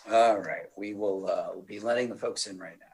All right, we will be letting the folks in right now.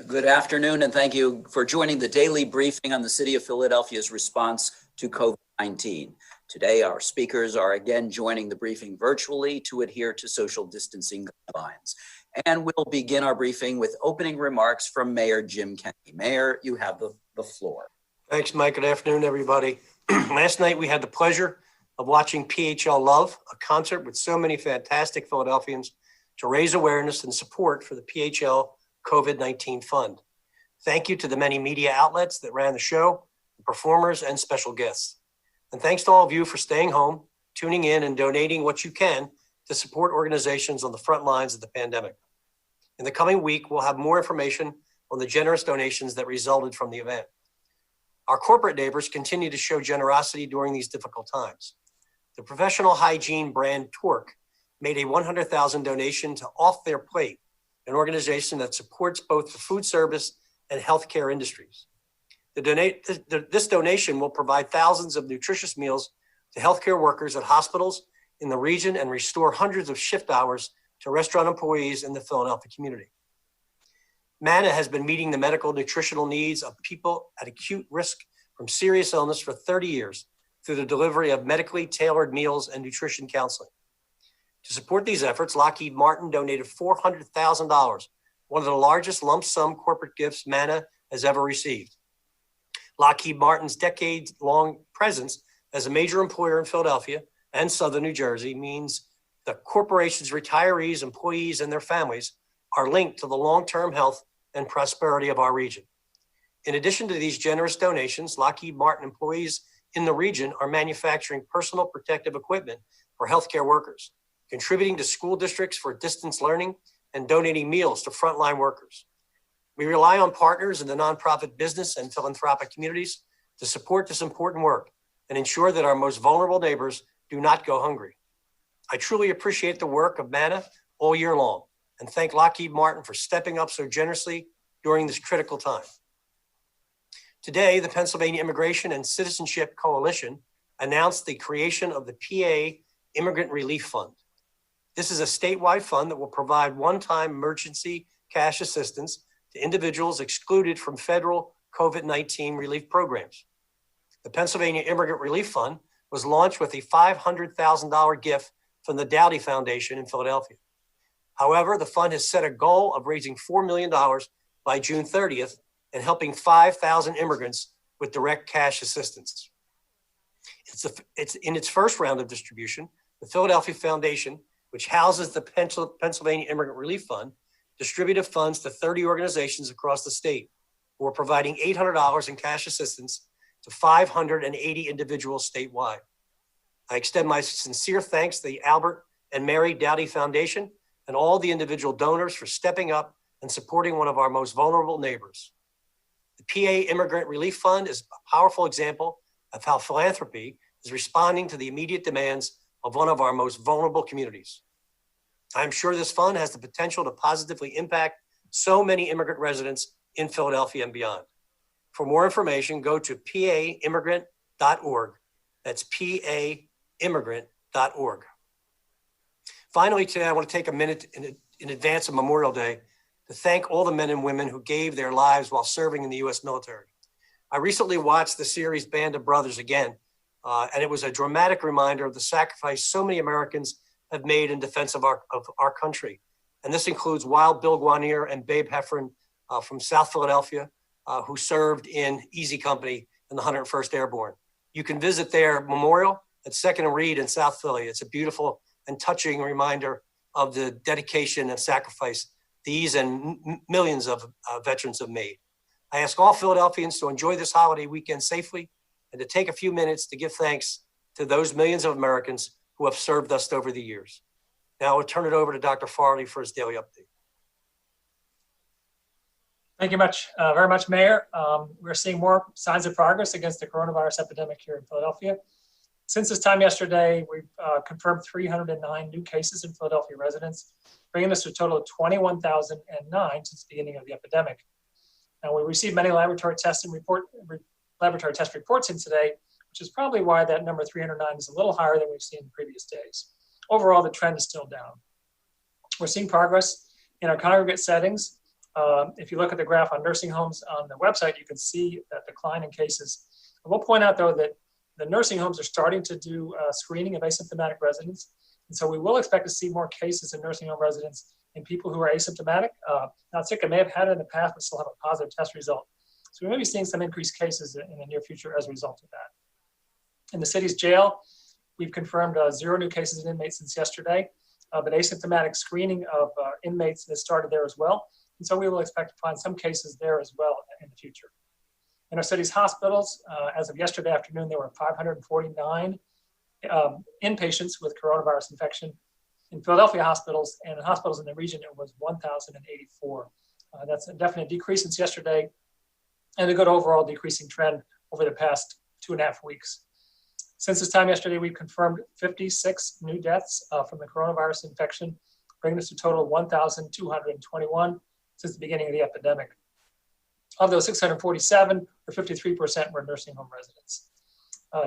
Good afternoon, and thank you for joining the daily briefing on the City of Philadelphia's response to COVID-19. Today, our speakers are again joining the briefing virtually to adhere to social distancing guidelines. And we'll begin our briefing with opening remarks from Mayor Jim Kenney. Mayor, you have the floor. Thanks, Mike. Good afternoon, everybody. Last night, we had the pleasure of watching PHL Love, a concert with so many fantastic Philadelphians to raise awareness and support for the PHL COVID-19 Fund. Thank you to the many media outlets that ran the show, the performers, and special guests. And thanks to all of you for staying home, tuning in, and donating what you can to support organizations on the front lines of the pandemic. In the coming week, we'll have more information on the generous donations that resulted from the event. Our corporate neighbors continue to show generosity during these difficult times. The professional hygiene brand Torque made a $100,000 donation to Off Their Plate, an organization that supports both the food service and healthcare industries. This donation will provide thousands of nutritious meals to healthcare workers at hospitals in the region and restore hundreds of shift hours to restaurant employees in the Philadelphia community. MANA has been meeting the medical nutritional needs of people at acute risk from serious illness for 30 years through the delivery of medically tailored meals and nutrition counseling. To support these efforts, Lockheed Martin donated $400,000, one of the largest lump sum corporate gifts MANA has ever received. Lockheed Martin's decades-long presence as a major employer in Philadelphia and southern New Jersey means the corporation's retirees, employees, and their families are linked to the long-term health and prosperity of our region. In addition to these generous donations, Lockheed Martin employees in the region are manufacturing personal protective equipment for healthcare workers, contributing to school districts for distance learning, and donating meals to frontline workers. We rely on partners in the nonprofit business and philanthropic communities to support this important work and ensure that our most vulnerable neighbors do not go hungry. I truly appreciate the work of MANA all year long and thank Lockheed Martin for stepping up so generously during this critical time. Today, the Pennsylvania Immigration and Citizenship Coalition announced the creation of the PA Immigrant Relief Fund. This is a statewide fund that will provide one-time emergency cash assistance to individuals excluded from federal COVID-19 relief programs. The Pennsylvania Immigrant Relief Fund was launched with a $500,000 gift from the Dowdy Foundation in Philadelphia. However, the fund has set a goal of raising $4 million by June 30th and helping 5,000 immigrants with direct cash assistance. It's in its first round of distribution, the Philadelphia Foundation, which houses the Pennsylvania Immigrant Relief Fund, distributed funds to 30 organizations across the state who are providing $800 in cash assistance to 580 individuals statewide. I extend my sincere thanks to the Albert and Mary Dowdy Foundation and all the individual donors for stepping up and supporting one of our most vulnerable neighbors. The PA Immigrant Relief Fund is a powerful example of how philanthropy is responding to the immediate demands of one of our most vulnerable communities. I'm sure this fund has the potential to positively impact so many immigrant residents in Philadelphia and beyond. For more information, go to paimmigrant.org. That's paimmigrant.org. Finally, today, I want to take a minute in advance of Memorial Day to thank all the men and women who gave their lives while serving in the U.S. military. I recently watched the series Band of Brothers again, and it was a dramatic reminder of the sacrifice so many Americans have made in defense of our country. And this includes Wild Bill Guarnier and Babe Heffron from South Philadelphia, who served in Easy Company in the 101st Airborne. You can visit their memorial at 2nd and Reed in South Philly. It's a beautiful and touching reminder of the dedication and sacrifice these and millions of veterans have made. I ask all Philadelphians to enjoy this holiday weekend safely and to take a few minutes to give thanks to those millions of Americans who have served us over the years. Now we'll turn it over to Dr. Farley for his daily update. Thank you very much, Mayor. We're seeing more signs of progress against the coronavirus epidemic here in Philadelphia. Since this time yesterday, we've confirmed 309 new cases in Philadelphia residents, bringing us to a total of 21,009 since the beginning of the epidemic. Now, we received many laboratory test reports in today, which is probably why that number 309 is a little higher than we've seen in previous days. Overall, the trend is still down. We're seeing progress in our congregate settings. If you look at the graph on nursing homes on the website, you can see that decline in cases. I will point out, though, that the nursing homes are starting to do screening of asymptomatic residents. And so we will expect to see more cases in nursing home residents in people who are asymptomatic, not sick, and may have had it in the past, but still have a positive test result. So we may be seeing some increased cases in the near future as a result of that. In the city's jail, we've confirmed 0 new cases in inmates since yesterday, but asymptomatic screening of inmates has started there as well. And so we will expect to find some cases there as well in the future. In our city's hospitals, as of yesterday afternoon, there were 549 inpatients with coronavirus infection in Philadelphia hospitals, and in hospitals in the region, it was 1,084. That's a definite decrease since yesterday, and a good overall decreasing trend over the past 2.5 weeks. Since this time yesterday, we've confirmed 56 new deaths from the coronavirus infection, bringing us to a total of 1,221 since the beginning of the epidemic. Of those 647, or 53%, were nursing home residents.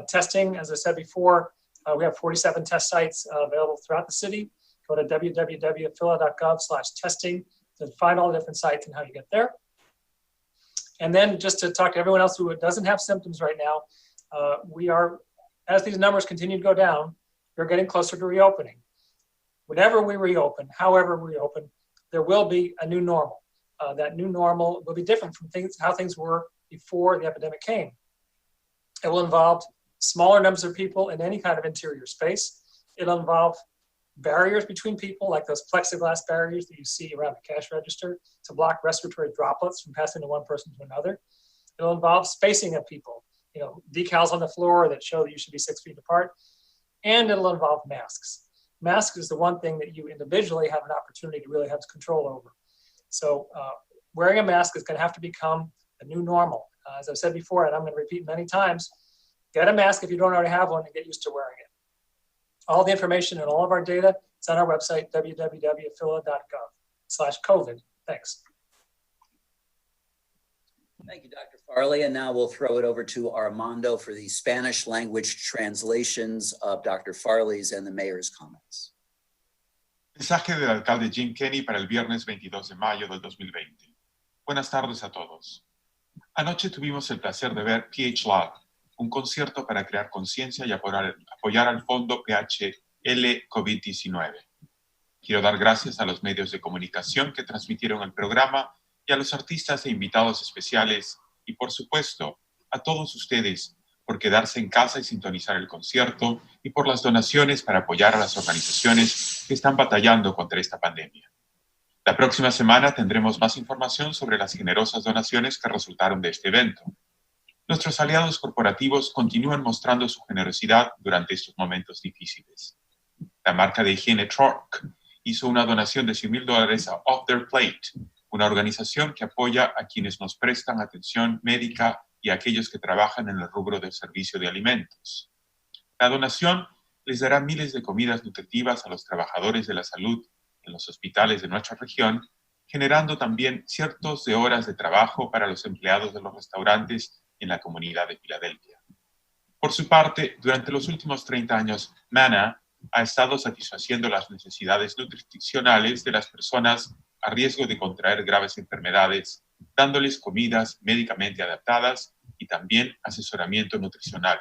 Testing, as I said before, we have 47 test sites available throughout the city. Go to www.phila.gov/testing to find all the different sites and how you get there. And then just to talk to everyone else who doesn't have symptoms right now, we are, as these numbers continue to go down, we're getting closer to reopening. Whenever we reopen, however we reopen, there will be a new normal. That new normal will be different from how things were before the epidemic came. It will involve smaller numbers of people in any kind of interior space. It'll involve barriers between people, like those plexiglass barriers that you see around the cash register to block respiratory droplets from passing from one person to another. It'll involve spacing of people, decals on the floor that show that you should be 6 feet apart. And it'll involve masks. Masks is the one thing that you individually have an opportunity to really have control over. So wearing a mask is going to have to become a new normal. As I've said before, and I'm going to repeat many times, get a mask if you don't already have one and get used to wearing it. All the information and all of our data is on our website, www.phila.gov/COVID. Thanks. Thank you, Dr. Farley. And now we'll throw it over to Armando for the Spanish language translations of Dr. Farley's and the mayor's comments. Mensaje del alcalde Jim Kenney para el viernes 22 de mayo del 2020. Buenas tardes a todos. Anoche tuvimos el placer de ver PH Love, un concierto para crear conciencia y apoyar al fondo PHL COVID-19. Quiero dar gracias a los medios de comunicación que transmitieron el programa y a los artistas e invitados especiales y, por supuesto, a todos ustedes por quedarse en casa y sintonizar el concierto y por las donaciones para apoyar a las organizaciones que están batallando contra esta pandemia. La próxima semana tendremos más información sobre las generosas donaciones que resultaron de este evento. Nuestros aliados corporativos continúan mostrando su generosidad durante estos momentos difíciles. La marca de higiene Tork hizo una donación de $100,000 a Off Their Plate, una organización que apoya a quienes nos prestan atención médica y a aquellos que trabajan en el rubro del servicio de alimentos. La donación les dará miles de comidas nutritivas a los trabajadores de la salud en los hospitales de nuestra región, generando también cientos de horas de trabajo para los empleados de los restaurantes en la comunidad de Filadelfia. Por su parte, durante los últimos 30 años, Mana ha estado satisfaciendo las necesidades nutricionales de las personas a riesgo de contraer graves enfermedades, dándoles comidas médicamente adaptadas y también asesoramiento nutricional.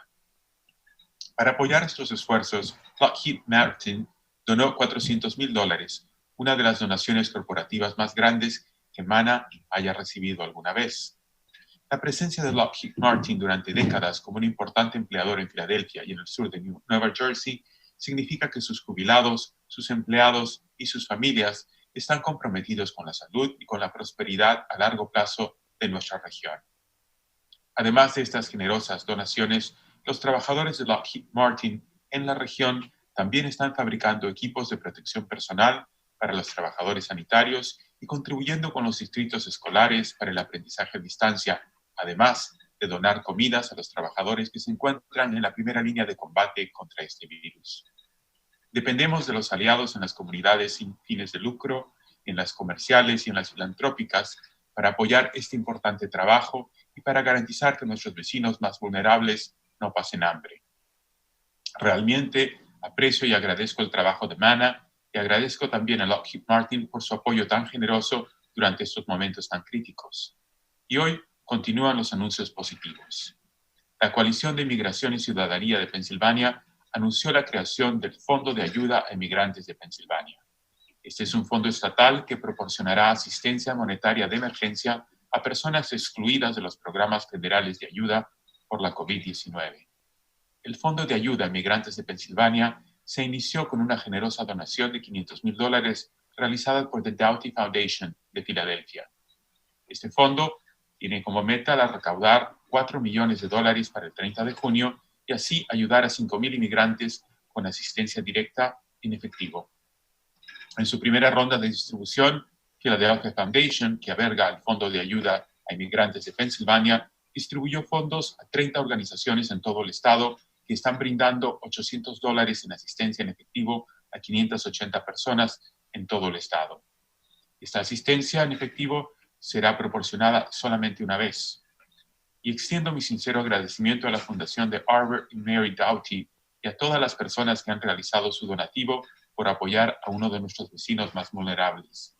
Para apoyar estos esfuerzos, Lockheed Martin donó $400,000, una de las donaciones corporativas más grandes que Mana haya recibido alguna vez. La presencia de Lockheed Martin durante décadas como un importante empleador en Filadelfia y en el sur de Nueva Jersey significa que sus jubilados, sus empleados y sus familias están comprometidos con la salud y con la prosperidad a largo plazo de nuestra región. Además de estas generosas donaciones, los trabajadores de Lockheed Martin en la región también están fabricando equipos de protección personal para los trabajadores sanitarios y contribuyendo con los distritos escolares para el aprendizaje a distancia, además de donar comidas a los trabajadores que se encuentran en la primera línea de combate contra este virus. Dependemos de los aliados en las comunidades sin fines de lucro, en las comerciales y en las filantrópicas para apoyar este importante trabajo y para garantizar que nuestros vecinos más vulnerables no pasen hambre. Realmente aprecio y agradezco el trabajo de Mana y agradezco también a Lockheed Martin por su apoyo tan generoso durante estos momentos tan críticos. Y hoy continúan los anuncios positivos. La Coalición de Inmigración y Ciudadanía de Pensilvania anunció la creación del Fondo de Ayuda a Inmigrantes de Pensilvania. Este es un fondo estatal que proporcionará asistencia monetaria de emergencia a personas excluidas de los programas federales de ayuda por la COVID-19. El Fondo de Ayuda a Inmigrantes de Pensilvania se inició con una generosa donación de $500,000 realizada por The Doughty Foundation de Filadelfia. Este fondo tiene como meta la recaudar $4 millones para el 30 de junio y así ayudar a 5,000 inmigrantes con asistencia directa en efectivo. En su primera ronda de distribución, Philadelphia Foundation, que alberga el Fondo de Ayuda a Inmigrantes de Pensilvania, distribuyó fondos a 30 organizaciones en todo el estado que están brindando $800 en asistencia en efectivo a 580 personas en todo el estado. Esta asistencia en efectivo será proporcionada solamente una vez. Y extiendo mi sincero agradecimiento a la Fundación de Arbor y Mary Doughty y a todas las personas que han realizado su donativo por apoyar a uno de nuestros vecinos más vulnerables.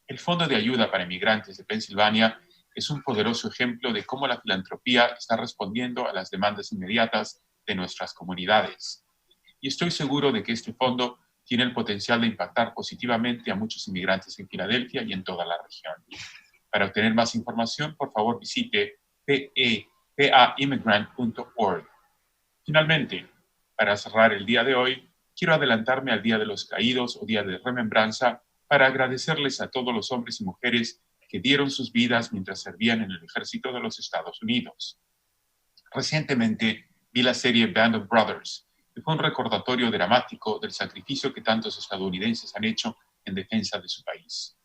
El Fondo de Ayuda para Inmigrantes de Pensilvania es un poderoso ejemplo de cómo la filantropía está respondiendo a las demandas inmediatas de nuestras comunidades. Y estoy seguro de que este fondo tiene el potencial de impactar positivamente a muchos inmigrantes en Filadelfia y en toda la región. Para obtener más información, por favor visite paimmigrant.org. Finalmente, para cerrar el día de hoy, quiero adelantarme al Día de los Caídos o Día de Remembranza para agradecerles a todos los hombres y mujeres que dieron sus vidas mientras servían en el ejército de los Estados Unidos. Recientemente vi la serie Band of Brothers, que fue un recordatorio dramático del sacrificio que tantos estadounidenses han hecho en defensa de su país.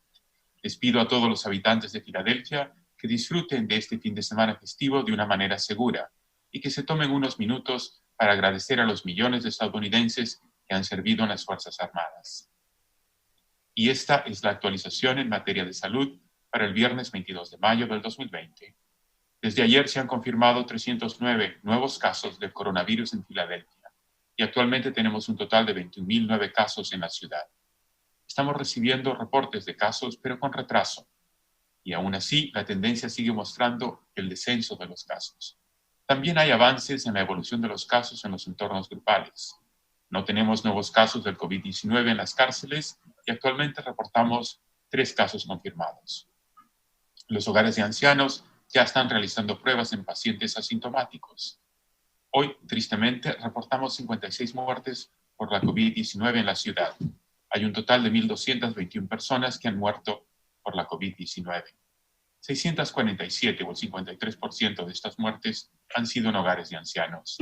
Les pido a todos los habitantes de Filadelfia que disfruten de este fin de semana festivo de una manera segura y que se tomen unos minutos para agradecer a los millones de estadounidenses que han servido en las Fuerzas Armadas. Y esta es la actualización en materia de salud para el viernes 22 de mayo del 2020. Desde ayer se han confirmado 309 nuevos casos de coronavirus en Filadelfia y actualmente tenemos un total de 21,009 casos en la ciudad. Estamos recibiendo reportes de casos, pero con retraso. Y aún así, la tendencia sigue mostrando el descenso de los casos. También hay avances en la evolución de los casos en los entornos grupales. No tenemos nuevos casos del COVID-19 en las cárceles y actualmente reportamos 3 casos confirmados. Los hogares de ancianos ya están realizando pruebas en pacientes asintomáticos. Hoy, tristemente, reportamos 56 muertes por la COVID-19 en la ciudad. Hay un total de 1,221 personas que han muerto por la COVID-19. 647 o el 53% de estas muertes han sido en hogares de ancianos.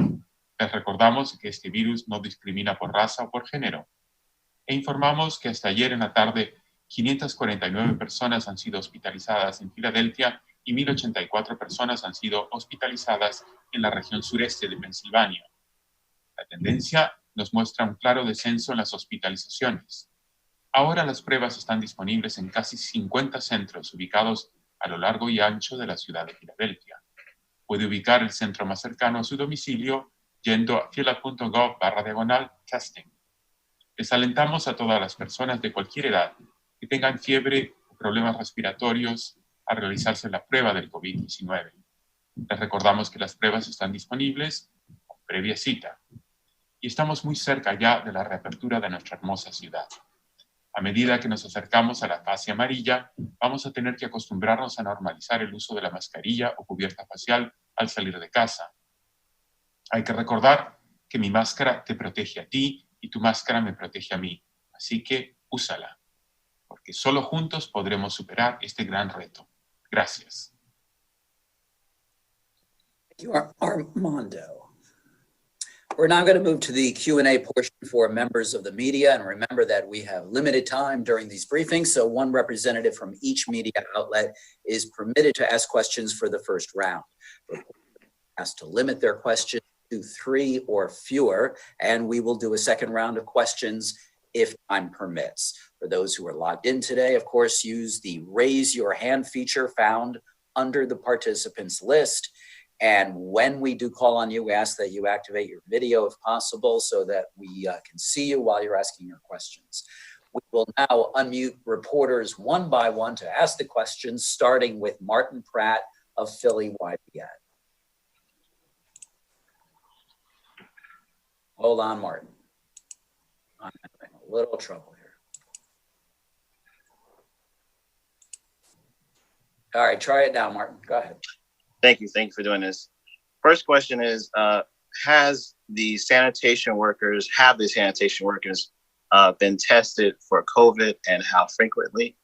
Les recordamos que este virus no discrimina por raza o por género. E informamos que hasta ayer en la tarde 549 personas han sido hospitalizadas en Filadelfia y 1,084 personas han sido hospitalizadas en la región sureste de Pensilvania. La tendencia nos muestra un claro descenso en las hospitalizaciones. Ahora las pruebas están disponibles en casi 50 centros ubicados a lo largo y ancho de la ciudad de Filadelfia. Puede ubicar el centro más cercano a su domicilio yendo a fila.gov/testing. Les alentamos a todas las personas de cualquier edad que tengan fiebre o problemas respiratorios a realizarse la prueba del COVID-19. Les recordamos que las pruebas están disponibles con previa cita. Y estamos muy cerca ya de la reapertura de nuestra hermosa ciudad. A medida que nos acercamos a la fase amarilla, vamos a tener que acostumbrarnos a normalizar el uso de la mascarilla o cubierta facial al salir de casa. Hay que recordar que mi máscara te protege a ti y tu máscara me protege a mí. Así que úsala, porque solo juntos podremos superar este gran reto. Gracias. Thank you, Armando. We're now going to move to the Q&A portion for members of the media. And remember that we have limited time during these briefings, so one representative from each media outlet is permitted to ask questions for the first round. Reporters are asked to limit their questions to 3 or fewer, and we will do a second round of questions if time permits. For those who are logged in today, of course, use the raise your hand feature found under the participants list. And when we do call on you, we ask that you activate your video if possible so that we can see you while you're asking your questions. We will now unmute reporters one by one to ask the questions, starting with Martin Pratt of Philly YPN. Hold on, Martin. I'm having a little trouble here. All right, try it now, Martin. Go ahead. Thank you for doing this. First question is, have the sanitation workers been tested for COVID, and how frequently?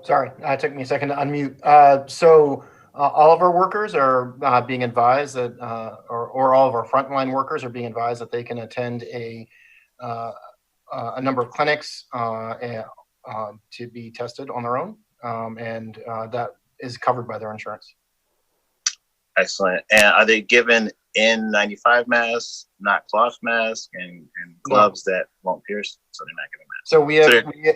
Sorry, it took me a second to unmute. All of our workers are being advised that, or all of our frontline workers are being advised that they can attend a number of clinics to be tested on their own, and that is covered by their insurance. Excellent. And are they given N95 masks, not cloth masks, and gloves that won't pierce, so they're not given masks?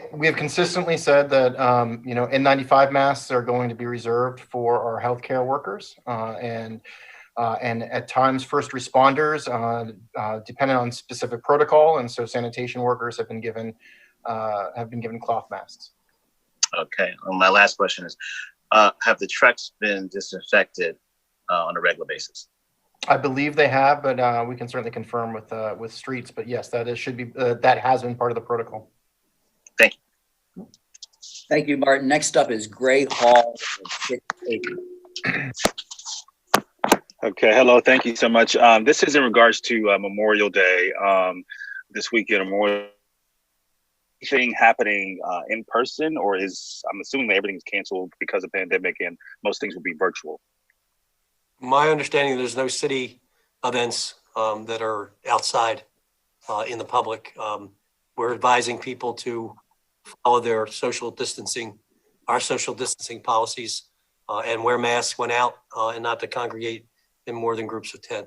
So we have consistently said that N95 masks are going to be reserved for our healthcare workers, and at times first responders, depending on specific protocol, and so sanitation workers have been given cloth masks. Okay. My last question is, have the trucks been disinfected on a regular basis? I believe they have, but we can certainly confirm with streets. But yes, that has been part of the protocol. Thank you. Thank you, Martin. Next up is Gray Hall. Okay, hello, thank you so much. This is in regards to Memorial Day this weekend. Memorial anything happening in person, or I'm assuming that everything's canceled because of the pandemic and most things will be virtual? My understanding, there's no city events that are outside in the public. We're advising people to follow our social distancing policies, and wear masks when out, and not to congregate in more than groups of 10.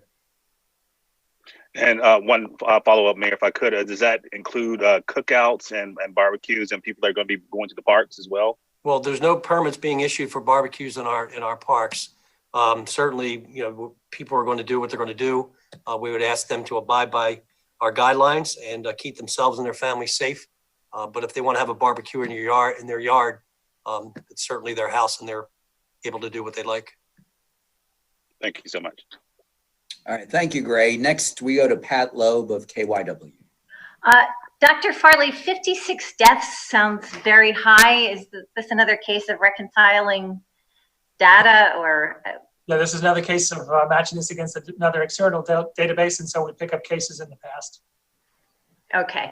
And one follow-up, Mayor, if I could, does that include cookouts and barbecues and people that are going to be going to the parks as well? Well, there's no permits being issued for barbecues in our parks. Certainly, people are going to do what they're going to do. We would ask them to abide by our guidelines and keep themselves and their families safe. But if they want to have a barbecue in their yard, it's certainly their house, and they're able to do what they like. Thank you so much. All right, thank you, Gray. Next, we go to Pat Loeb of KYW. Dr. Farley, 56 deaths sounds very high. Is this another case of reconciling data, or? Yeah, this is another case of matching this against another external database, and so we pick up cases in the past. Okay,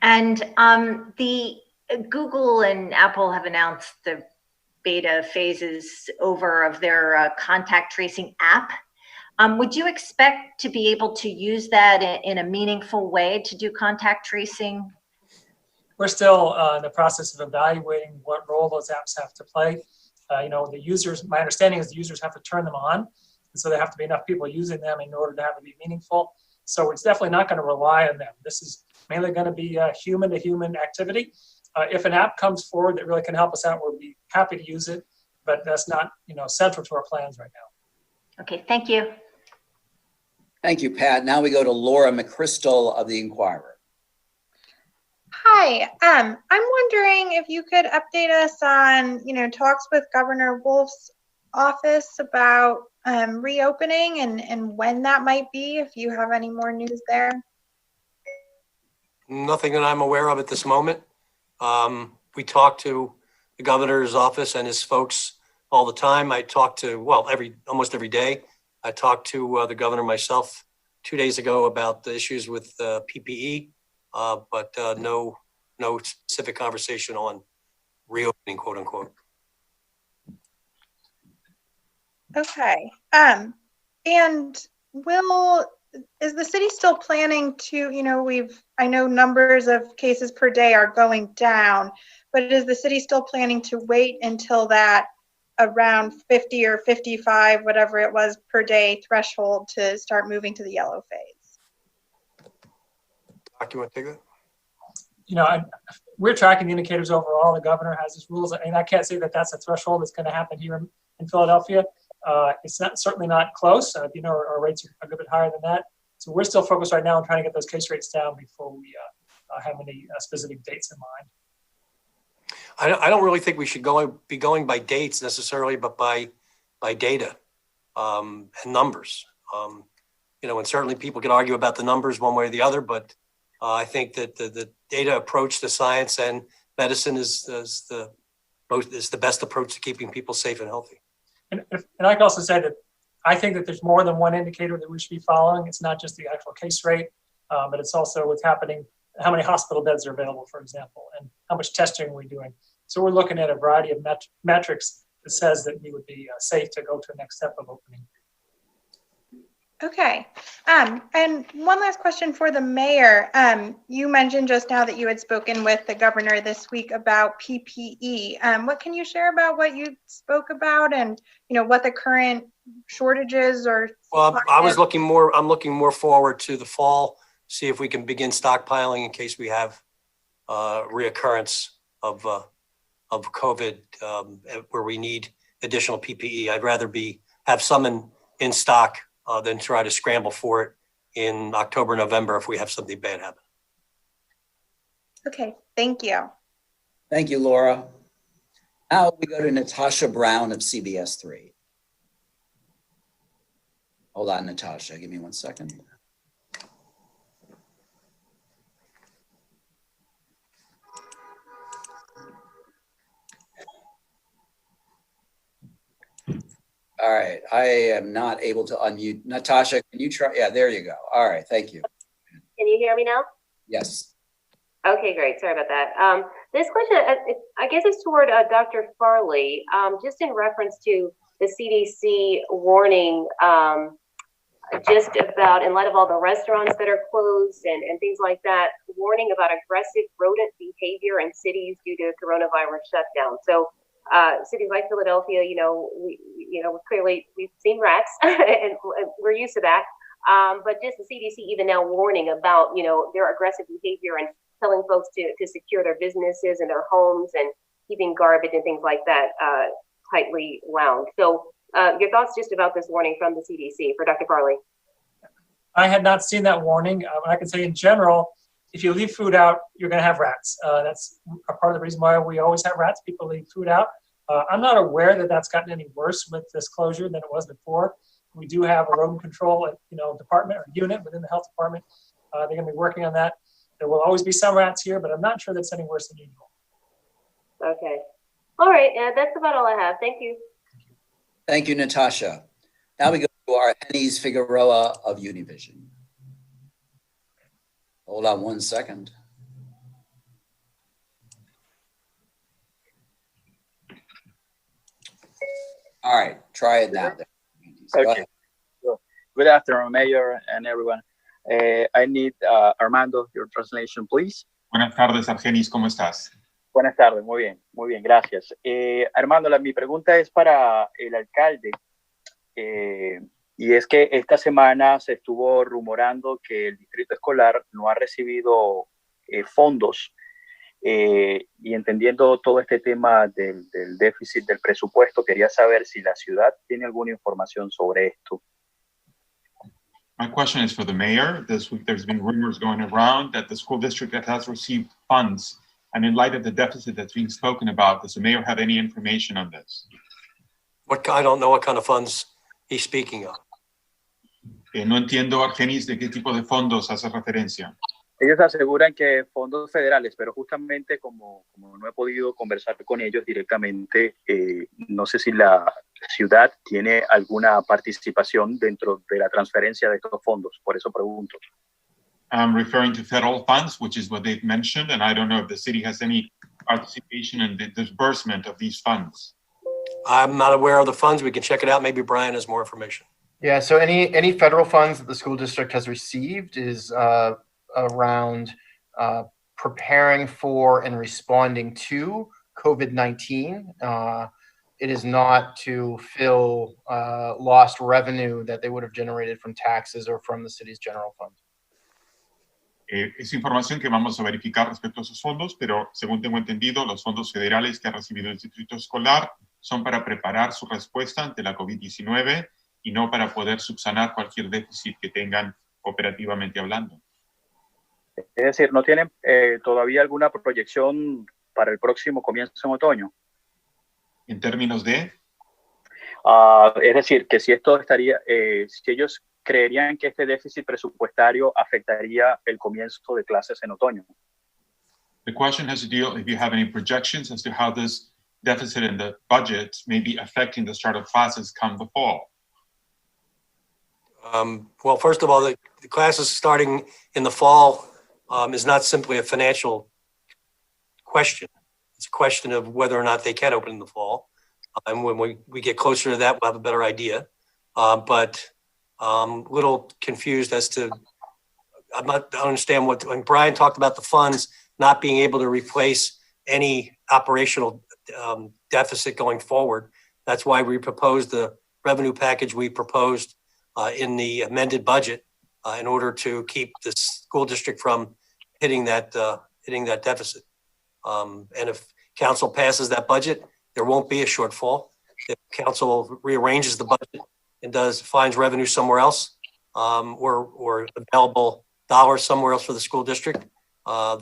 and the Google and Apple have announced the beta phases over of their contact tracing app. Would you expect to be able to use that in a meaningful way to do contact tracing? We're still in the process of evaluating what role those apps have to play. The users, my understanding is the users have to turn them on, and so there have to be enough people using them in order to have it be meaningful. So it's definitely not going to rely on them. This is mainly going to be human-to-human activity. If an app comes forward that really can help us out, we'll be happy to use it, but that's not central to our plans right now. Okay, thank you. Thank you, Pat. Now we go to Laura McChrystal of the Inquirer. Hi, I'm wondering if you could update us on, talks with Governor Wolf's office about reopening and when that might be, if you have any more news there. Nothing that I'm aware of at this moment. We talk to the governor's office and his folks all the time. I talk to, almost every day. I talked to the governor myself 2 days ago about the issues with PPE, but no specific conversation on reopening, quote unquote. Okay. And is the city still planning to, I know numbers of cases per day are going down, but is the city still planning to wait until that around 50 or 55, whatever it was per day threshold to start moving to the yellow phase? Doc, you want to take that? We're tracking the indicators overall. The governor has his rules, and I can't say that that's a threshold that's going to happen here in Philadelphia. It's certainly not close. Our rates are a good bit higher than that. So we're still focused right now on trying to get those case rates down before we have any specific dates in mind. I don't really think we should be going by dates necessarily, but by data and numbers. And certainly people can argue about the numbers one way or the other, but I think that the data approach to science and medicine is the best approach to keeping people safe and healthy. And I can also say that I think that there's more than one indicator that we should be following. It's not just the actual case rate, but it's also what's happening, how many hospital beds are available, for example, and how much testing we're doing. So we're looking at a variety of metrics that says that we would be safe to go to the next step of opening. Okay. And one last question for the mayor. You mentioned just now that you had spoken with the governor this week about PPE. What can you share about what you spoke about and, what the current shortages or? Well, I'm looking more forward to the fall, see if we can begin stockpiling in case we have reoccurrence of COVID where we need additional PPE. I'd rather have some in stock than try to scramble for it in October, November if we have something bad happen. Okay, thank you. Thank you, Laura. Now we go to Natasha Brown of CBS 3. Hold on, Natasha, give me 1 second. All right, I am not able to unmute. Natasha, can you try? Yeah, there you go. All right, thank you. Can you hear me now? Yes. Okay, great. Sorry about that. This question, I guess, is toward Dr. Farley, just in reference to the CDC warning, just about, in light of all the restaurants that are closed and things like that, warning about aggressive rodent behavior in cities due to coronavirus shutdown. So cities like Philadelphia, clearly we've seen rats and we're used to that. But just the CDC even now warning about, their aggressive behavior and telling folks to secure their businesses and their homes and keeping garbage and things like that tightly wound. So your thoughts just about this warning from the CDC for Dr. Farley? I had not seen that warning. I can say in general, if you leave food out, you're going to have rats. That's a part of the reason why we always have rats. People leave food out. I'm not aware that that's gotten any worse with this closure than it was before. We do have a rodent control, department or unit within the health department. They're going to be working on that. There will always be some rats here, but I'm not sure that's any worse than usual. Okay. All right. That's about all I have. Thank you. Thank you, Natasha. Now we go to our Henny's Figueroa of Univision. Hold on 1 second. All right, try it now. Okay. Good afternoon, Mayor and everyone. I need Armando, your translation, please. Buenas tardes, Argenis, ¿cómo estás? Buenas tardes, muy bien, gracias. Armando, mi pregunta es para el alcalde. Y es que esta semana se estuvo rumorando que el distrito escolar no ha recibido fondos y entendiendo todo este tema del déficit del presupuesto, quería saber si la ciudad tiene alguna información sobre esto. My question is for the mayor. This week there's been rumors going around that the school district has received funds, and in light of the deficit that's being spoken about, does the mayor have any information on this? I don't know what kind of funds he's speaking of. No entiendo, Argenis, de qué tipo de fondos hace referencia. Ellos aseguran que fondos federales, pero justamente como no he podido conversar con ellos directamente, no sé si la ciudad tiene alguna participación dentro de la transferencia de estos fondos, por eso pregunto. I'm referring to federal funds, which is what they've mentioned, and I don't know if the city has any participation in the disbursement of these funds. I'm not aware of the funds. We can check it out. Maybe Brian has more information. Yeah, so any federal funds that the school district has received is around preparing for and responding to COVID-19. It is not to fill lost revenue that they would have generated from taxes or from the city's general fund. Es información que vamos a verificar respecto a esos fondos, pero según tengo entendido, los fondos federales que ha recibido el distrito escolar son para preparar su respuesta ante la COVID-19 y no para poder subsanar cualquier déficit que tengan operativamente hablando. Es decir, ¿no tienen todavía alguna proyección para el próximo comienzo en otoño? En términos de... es decir, que si esto estaría, si ellos creerían que este déficit presupuestario afectaría el comienzo de clases en otoño. The question has to deal if you have any projections as to how this deficit in the budget may be affecting the start of classes come the fall. Well, first of all, the classes starting in the fall is not simply a financial question. It's a question of whether or not they can open in the fall. And when we get closer to that, we'll have a better idea. But I'm a little confused as to, I don't understand when Brian talked about the funds not being able to replace any operational deficit going forward. That's why we proposed the revenue package we proposed in the amended budget in order to keep the school district from hitting that deficit. And if council passes that budget, there won't be a shortfall. If council rearranges the budget and finds revenue somewhere else, or available dollars somewhere else for the school district,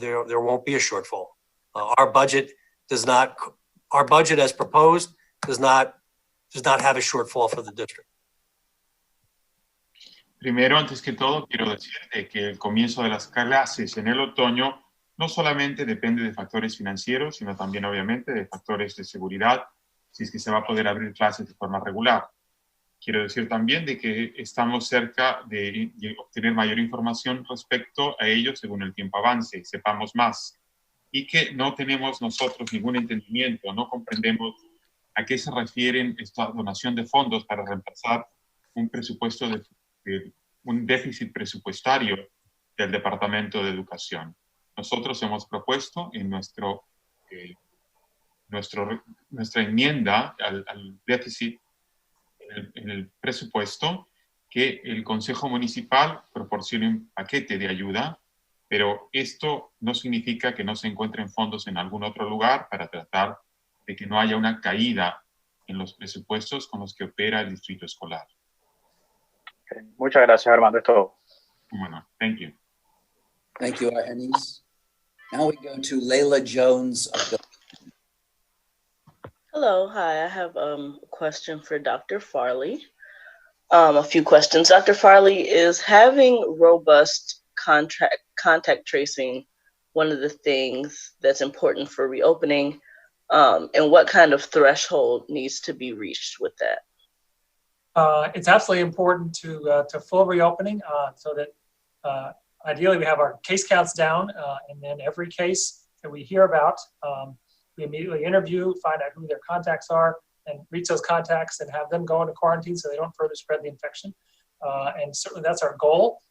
there won't be a shortfall. Our budget as proposed does not have a shortfall for the district. Primero, antes que todo, quiero decirte que el comienzo de las clases en el otoño no solamente depende de factores financieros, sino también, obviamente, de factores de seguridad, si es que se va a poder abrir clases de forma regular. Quiero decir también de que estamos cerca de obtener mayor información respecto a ello según el tiempo avance y sepamos más. Y que no tenemos nosotros ningún entendimiento, no comprendemos a qué se refieren esta donación de fondos para reemplazar un presupuesto un déficit presupuestario del Departamento de Educación. Nosotros hemos propuesto en nuestra enmienda al déficit en el presupuesto que el Consejo Municipal proporcione un paquete de ayuda, pero esto no significa que no se encuentren fondos en algún otro lugar para tratar de que no haya una caída en los presupuestos con los que opera el distrito escolar. Okay. Muchas gracias, Armando. Es todo. Bueno, thank you. Thank you, Argenis. Now we go to Layla Jones. Hello, hi. I have a question for Dr. Farley. A few questions. Dr. Farley, is having robust contact tracing one of the things that's important for reopening? And what kind of threshold needs to be reached with that? It's absolutely important to full reopening so that ideally we have our case counts down, and then every case that we hear about, we immediately interview, find out who their contacts are, and reach those contacts and have them go into quarantine so they don't further spread the infection. And certainly that's our goal.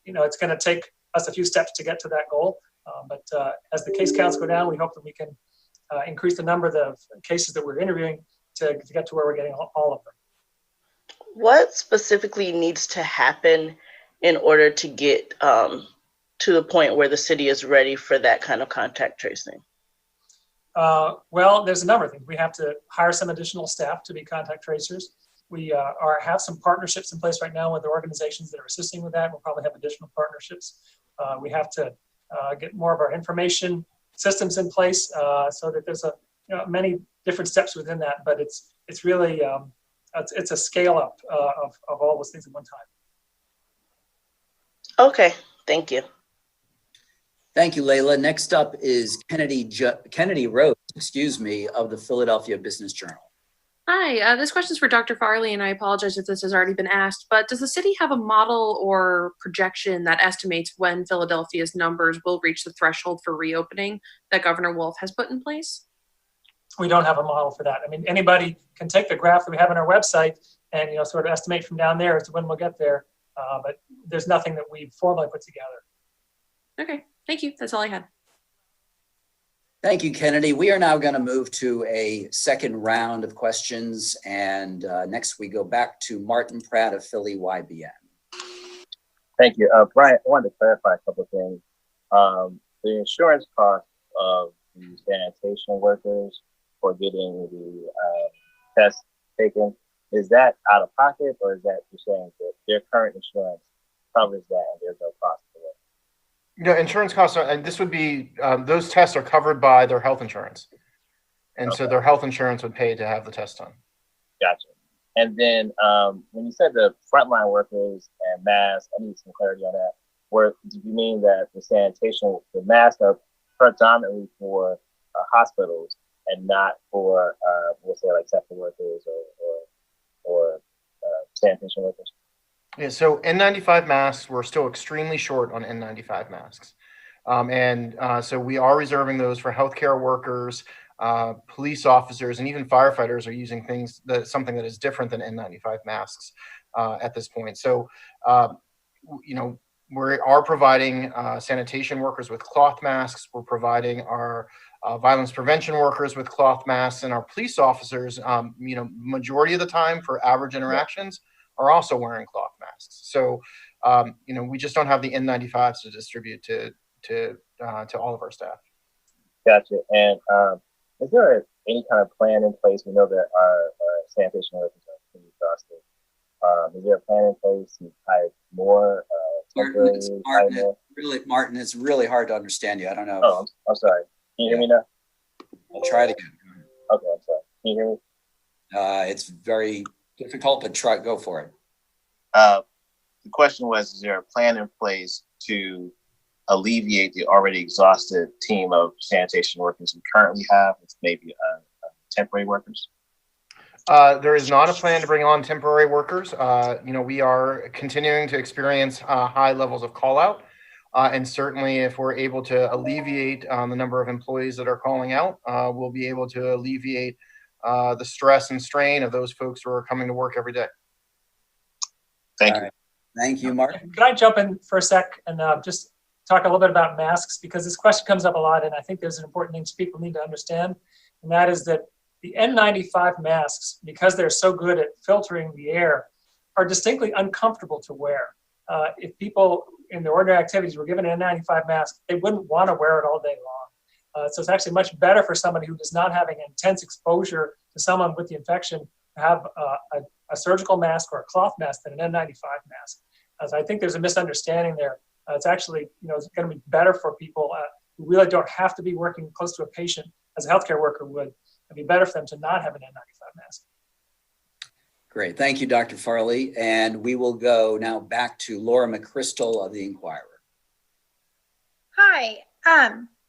It's going to take us a few steps to get to that goal. But as the case counts go down, we hope that we can increase the number of the cases that we're interviewing to get to where we're getting all of them. What specifically needs to happen in order to get to the point where the city is ready for that kind of contact tracing? Well, there's a number of things. We have to hire some additional staff to be contact tracers. We have some partnerships in place right now with the organizations that are assisting with that. We'll probably have additional partnerships. We have to get more of our information systems in place so that there's many different steps within that. But it's really it's a scale up of all those things at one time. Okay, thank you. Thank you, Layla. Next up is Kennedy Rhodes, of the Philadelphia Business Journal. Hi, this question is for Dr. Farley, and I apologize if this has already been asked, but does the city have a model or projection that estimates when Philadelphia's numbers will reach the threshold for reopening that Governor Wolf has put in place? we don't have a model for that. I mean, anybody can take the graph that we have on our website and, you know, sort of estimate from down there as to when we'll get there. But there's nothing that we've formally put together. Okay, thank you. That's all I had. Thank you, Kennedy. We are now going to move to a second round of questions. And next we go back to Martin Pratt of Philly YBN. Thank you. Brian, I wanted to clarify a couple of things. The insurance cost of the sanitation workers for getting the test taken, is that out of pocket, or is that you're saying that their current insurance covers that and there's no cost for it? No, insurance costs, and this would be, those tests are covered by their health insurance. And so their health insurance would pay to have the test done. Gotcha. And then when you said the frontline workers and masks, I need some clarity on that. Do you mean that the masks are predominantly for hospitals and not for, we'll say, like sector workers or sanitation workers? Yeah, so N95 masks, we're still extremely short on N95 masks. So we are reserving those for healthcare workers, police officers, and even firefighters are using something that is different than N95 masks at this point. So, you know, we are providing sanitation workers with cloth masks. We're providing our violence prevention workers with cloth masks, and our police officers, you know, majority of the time for average interactions are also wearing cloth masks. So, you know, we just don't have the N95s to distribute to all of our staff. Gotcha. And is there any kind of plan in place? We know that our sanitation workers are pretty exhausted. Is there a plan in place to hire more? Martin, it's really hard to understand you. I don't know. Oh, I'm sorry. Can you hear me now? I'll try it again. Okay, I'm sorry. Can you hear me? It's very difficult, but go for it. The question was, is there a plan in place to alleviate the already exhausted team of sanitation workers we currently have with maybe temporary workers? There is not a plan to bring on temporary workers. You know, we are continuing to experience high levels of call out. And certainly if we're able to alleviate the number of employees that are calling out, we'll be able to alleviate the stress and strain of those folks who are coming to work every day. Thank you. Right. Thank you, Martin. Could I jump in for a sec and just talk a little bit about masks, because this question comes up a lot, and I think there's an important thing people need to understand, and that is that the N95 masks, because they're so good at filtering the air, are distinctly uncomfortable to wear. If people in their ordinary activities were given an N95 mask, they wouldn't want to wear it all day long. So it's actually much better for somebody who does not have an intense exposure to someone with the infection to have a surgical mask or a cloth mask than an N95 mask. So I think there's a misunderstanding there. It's actually, you know, it's going to be better for people who really don't have to be working close to a patient as a healthcare worker would. It'd be better for them to not have an N95 mask. Great. Thank you, Dr. Farley. And we will go now back to Laura McChrystal of the Inquirer. Hi.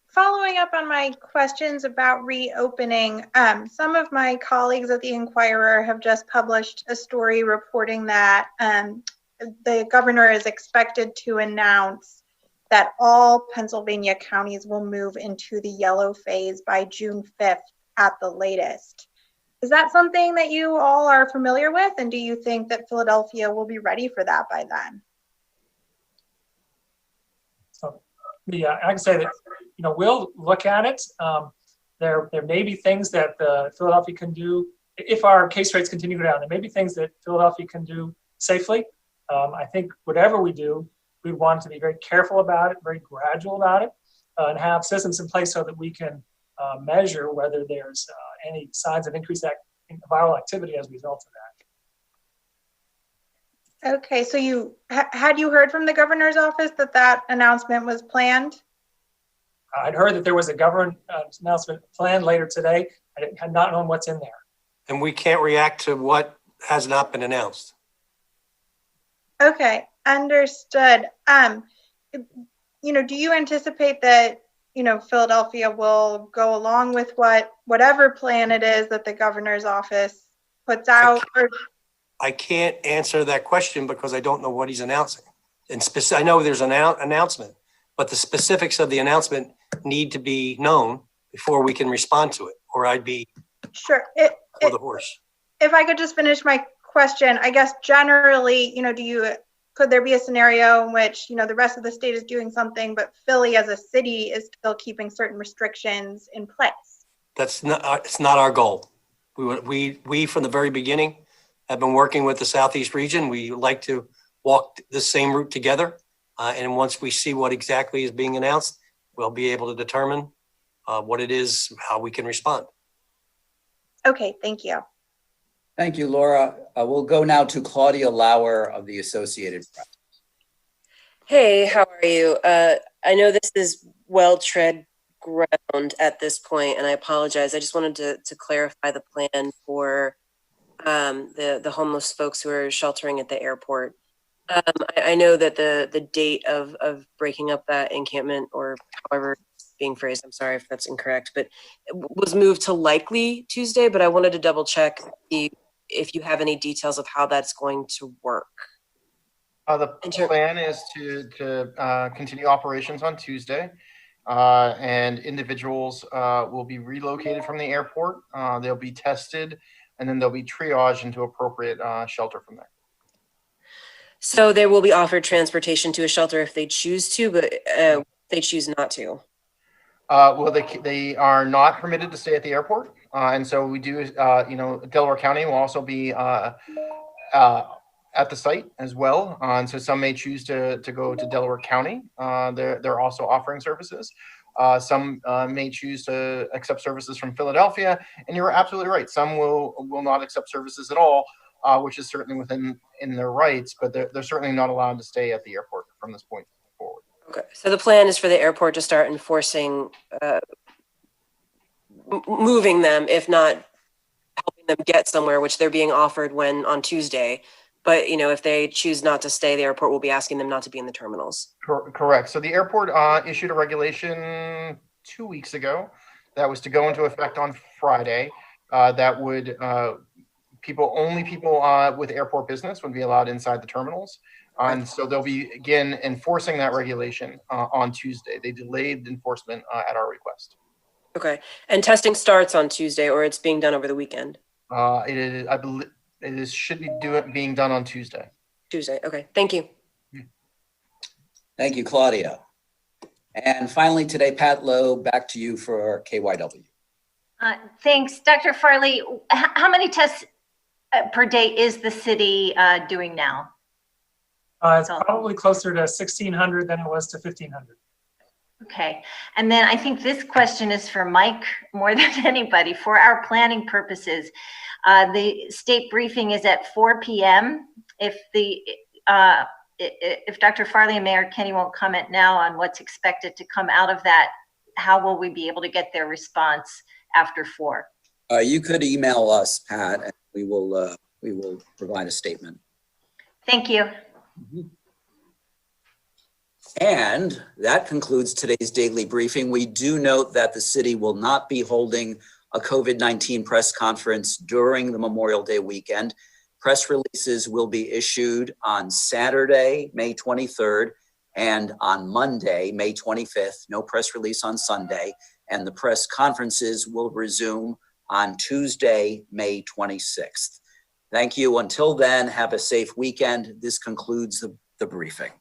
Following up on my questions about reopening, some of my colleagues at the Inquirer have just published a story reporting that the governor is expected to announce that all Pennsylvania counties will move into the yellow phase by June 5th at the latest. Is that something that you all are familiar with? And do you think that Philadelphia will be ready for that by then? So, yeah, I can say that, you know, we'll look at it. There may be things that Philadelphia can do. If our case rates continue to go down, there may be things that Philadelphia can do safely. I think whatever we do, we want to be very careful about it, very gradual about it, and have systems in place so that we can measure whether there's any signs of increased viral activity as a result of that. Okay, so had you heard from the governor's office that announcement was planned? I'd heard that there was a government announcement planned later today. I had not known what's in there. And we can't react to what has not been announced. Okay, understood. You know, do you anticipate that, you know, Philadelphia will go along with whatever plan it is that the governor's office puts out? I can't answer that question because I don't know what he's announcing. And I know there's an announcement, but the specifics of the announcement need to be known before we can respond to it or I'd be Sure. for the horse. If I could just finish my question, I guess generally, could there be a scenario in which, the rest of the state is doing something, but Philly as a city is still keeping certain restrictions in place? It's not our goal. We from the very beginning have been working with the Southeast region. We like to walk the same route together. And once we see what exactly is being announced, we'll be able to determine what it is, how we can respond. Okay, thank you. Thank you, Laura. We'll go now to Claudia Lauer of the Associated Press. Hey, how are you? I know this is well-tread ground at this point, and I apologize. I just wanted to clarify the plan for the homeless folks who are sheltering at the airport. I know that the date of breaking up that encampment, or however it's being phrased, I'm sorry if that's incorrect, but was moved to likely Tuesday, but I wanted to double check if you have any details of how that's going to work. The plan is to continue operations on Tuesday, and individuals will be relocated from the airport. They'll be tested, and then they'll be triaged into appropriate shelter from there. So they will be offered transportation to a shelter if they choose to, but they choose not to. Well, they are not permitted to stay at the airport, and so we do. Delaware County will also be at the site as well, and so some may choose to go to Delaware County. They're also offering services. Some may choose to accept services from Philadelphia, and you're absolutely right. Some will not accept services at all, which is certainly within their rights, but they're certainly not allowed to stay at the airport from this point forward. Okay, so the plan is for the airport to start enforcing, moving them, if not helping them get somewhere, which they're being offered on Tuesday. But, if they choose not to stay, the airport will be asking them not to be in the terminals. Correct. So the airport issued a regulation 2 weeks ago that was to go into effect on Friday. That would people with airport business would be allowed inside the terminals. And so they'll be, again, enforcing that regulation on Tuesday. They delayed enforcement at our request. Okay. And testing starts on Tuesday, or it's being done over the weekend? It is, I believe, should be being done on Tuesday. Tuesday. Okay. Thank you. Thank you, Claudia. And finally today, Pat Lowe, back to you for KYW. Thanks. Dr. Farley, how many tests per day is the city doing now? It's probably closer to 1,600 than it was to 1,500. Okay. And then I think this question is for Mike more than anybody. For our planning purposes, the state briefing is at 4 p.m. If Dr. Farley and Mayor Kenny won't comment now on what's expected to come out of that, how will we be able to get their response after 4? You could email us, Pat, and we will provide a statement. Thank you. Mm-hmm. And that concludes today's daily briefing. We do note that the city will not be holding a COVID-19 press conference during the Memorial Day weekend. Press releases will be issued on Saturday, May 23rd, and on Monday, May 25th. No press release on Sunday. And the press conferences will resume on Tuesday, May 26th. Thank you. Until then, have a safe weekend. This concludes the briefing.